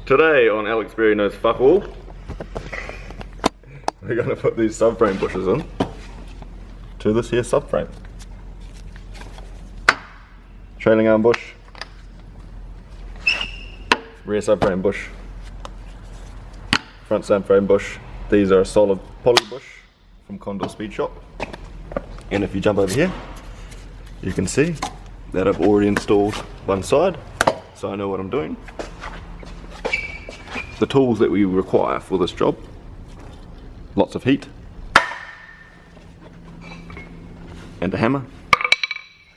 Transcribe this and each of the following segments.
Today on Alex Berry Knows Fuck All, we're going to put these subframe bushes in to this here subframe. Trailing arm bush, rear subframe bush, front subframe bush. These are a solid poly bush from Condor Speed Shop. And if you jump over here, you can see that I've already installed one side, so I know what I'm doing. The tools that we require for this job: lots of heat, and a hammer,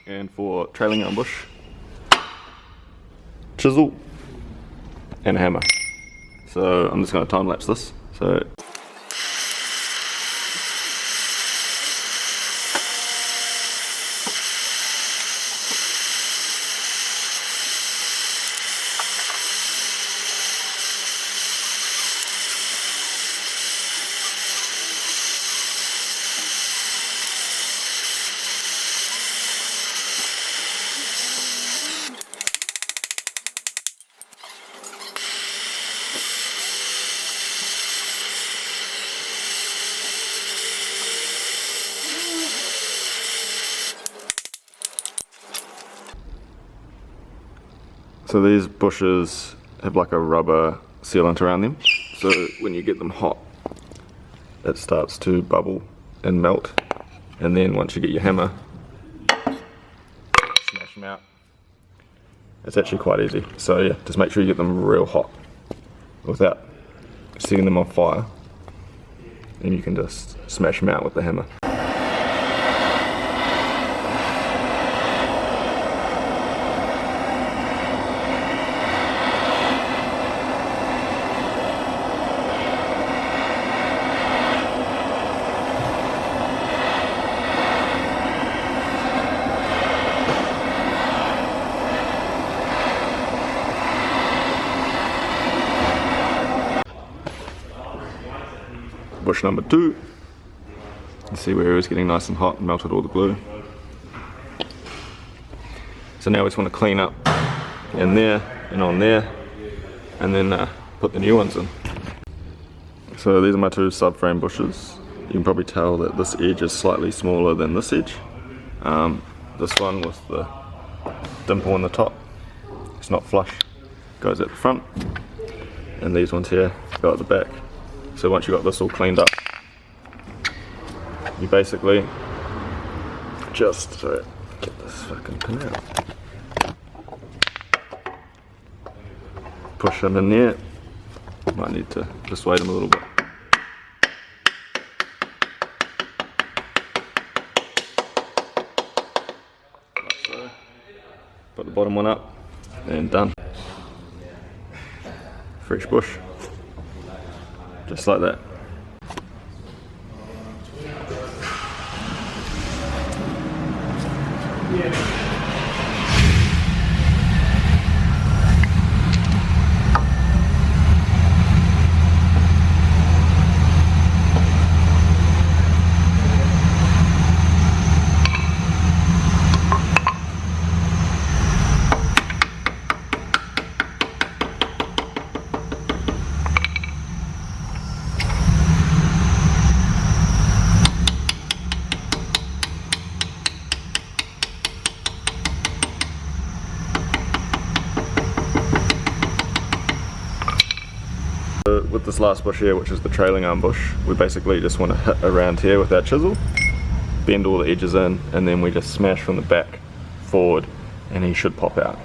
and for trailing arm bush, chisel, and a hammer. So I'm just going to time lapse this. So these bushes have like a rubber sealant around them, so when you get them hot it starts to bubble and melt, and then once you get your hammer, smash them out. It's actually quite easy, so yeah, just make sure you get them real hot without setting them on fire, and you can just smash them out with the hammer. Bush number 2. You see where it was getting nice and hot and melted all the glue. So now we just want to clean up in there and on there, and then put the new ones in. So these are my 2 subframe bushes. You can probably tell that this edge is slightly smaller than this edge. This one with the dimple on the top, it's not flush, goes at the front, and these ones here go at the back. So once you've got this all cleaned up, you basically just get this fucking pin out, push them in there. Might need to just weight them a little bit. Like so. Put the bottom one up and done. Fresh bush. Just like that. With this last bush here, which is the trailing arm bush, we basically just want to hit around here with our chisel, bend all the edges in, and then we just smash from the back forward, and he should pop out.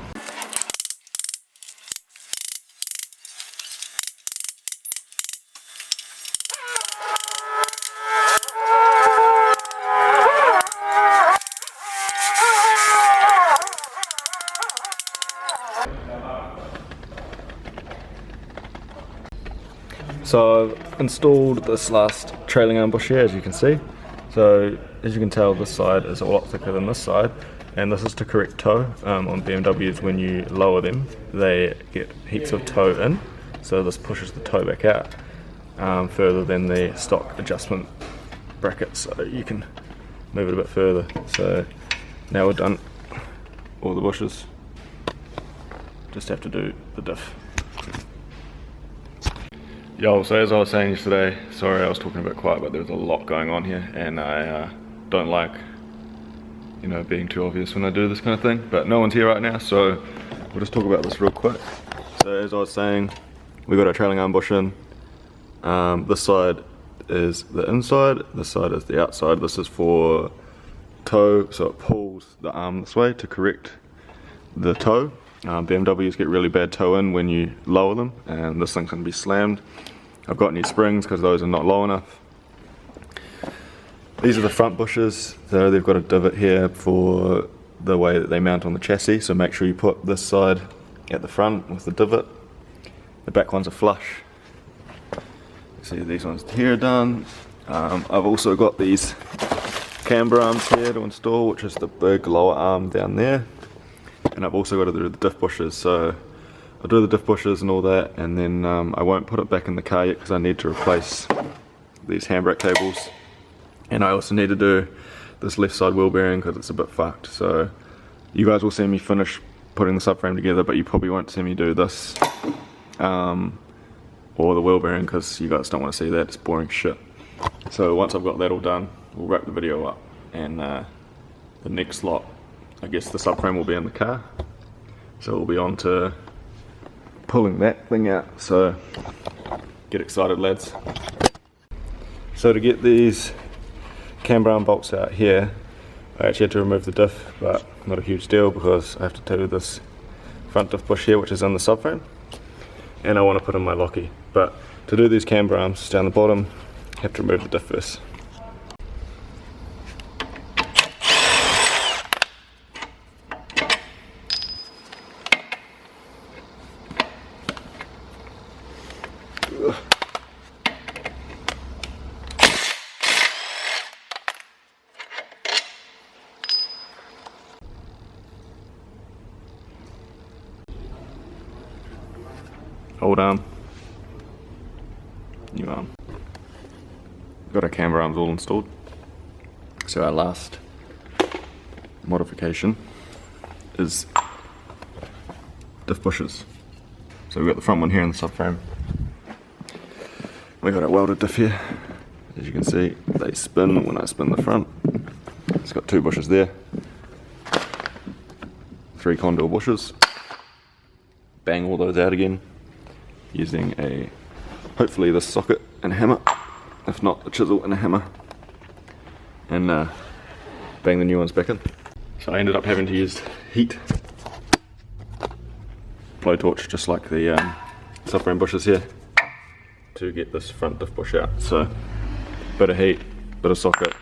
So I've installed this last trailing arm bush here, as you can see. So as you can tell, this side is a lot thicker than this side, and this is to correct toe. On BMWs, when you lower them, they get heaps of toe in, so this pushes the toe back out further than the stock adjustment bracket, so you can move it a bit further. So now we're done all the bushes. Just have to do the diff. Yo, so as I was saying yesterday, sorry I was talking a bit quiet, but there's a lot going on here, and I don't like, you know, being too obvious when I do this kind of thing. But no one's here right now, so we'll just talk about this real quick. So as I was saying, we got our trailing arm bush in. This side is the inside, this side is the outside. This is for toe, so it pulls the arm this way to correct the toe. BMWs get really bad toe in when you lower them, and this thing can be slammed. I've got new springs because those are not low enough. These are the front bushes, so they've got a divot here for the way that they mount on the chassis, so make sure you put this side at the front with the divot. The back ones are flush. See, these ones here are done. I've also got these camber arms here to install, which is the big lower arm down there. And I've also got to do the diff bushes, so I'll do the diff bushes and all that, and then I won't put it back in the car yet because I need to replace these handbrake cables. And I also need to do this left side wheel bearing because it's a bit fucked. So you guys will see me finish putting the subframe together, but you probably won't see me do this or the wheel bearing because you guys don't want to see that, it's boring shit. So once I've got that all done, we'll wrap the video up, and the next lot, I guess the subframe will be in the car, so we'll be on to pulling that thing out. So get excited, lads. So to get these camber arm bolts out here, I actually had to remove the diff, but not a huge deal because I have to do this front diff bush here, which is in the subframe, and I want to put in my locky. But to do these camber arms down the bottom, I have to remove the diff first. Old arm, new arm. Got our camber arms all installed. So our last modification is diff bushes. So we've got the front one here in the subframe. We got our welded diff here. As you can see, they spin when I spin the front. It's got two bushes there, 3 Condor bushes. Bang all those out again using a, hopefully this socket and hammer, if not a chisel and a hammer, and bang the new ones back in. So I ended up having to use heat blowtorch, just like the subframe bushes here, to get this front diff bush out. So bit of heat, bit of socket,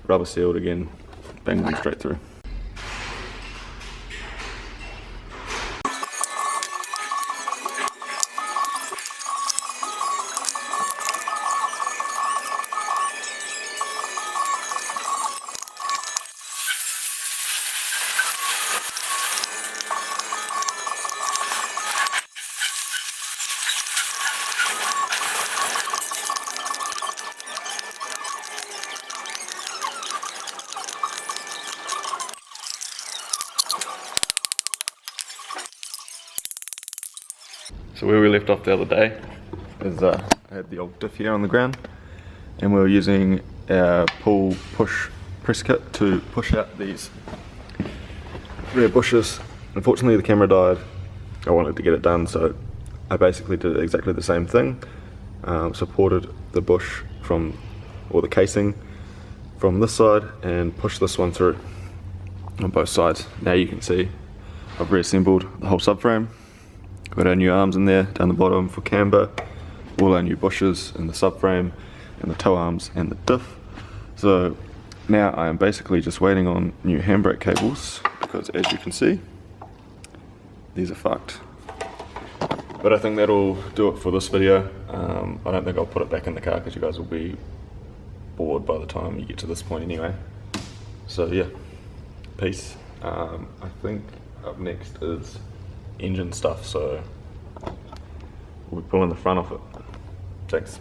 rubber sealed again, bang them straight through. So where we left off the other day is I had the old diff here on the ground, and we were using our pull push press kit to push out these rear bushes. Unfortunately the camera died. I wanted to get it done, so I basically did exactly the same thing. Supported the bush from, or the casing, from this side and pushed this one through on both sides. Now you can see I've reassembled the whole subframe. Got our new arms in there down the bottom for camber, all our new bushes in the subframe, and the toe arms and the diff. So now I am basically just waiting on new handbrake cables, because as you can see, these are fucked. But I think that'll do it for this video. I don't think I'll put it back in the car because you guys will be bored by the time you get to this point anyway. So yeah, peace. I think up next is engine stuff, so we'll be pulling the front off it. Thanks.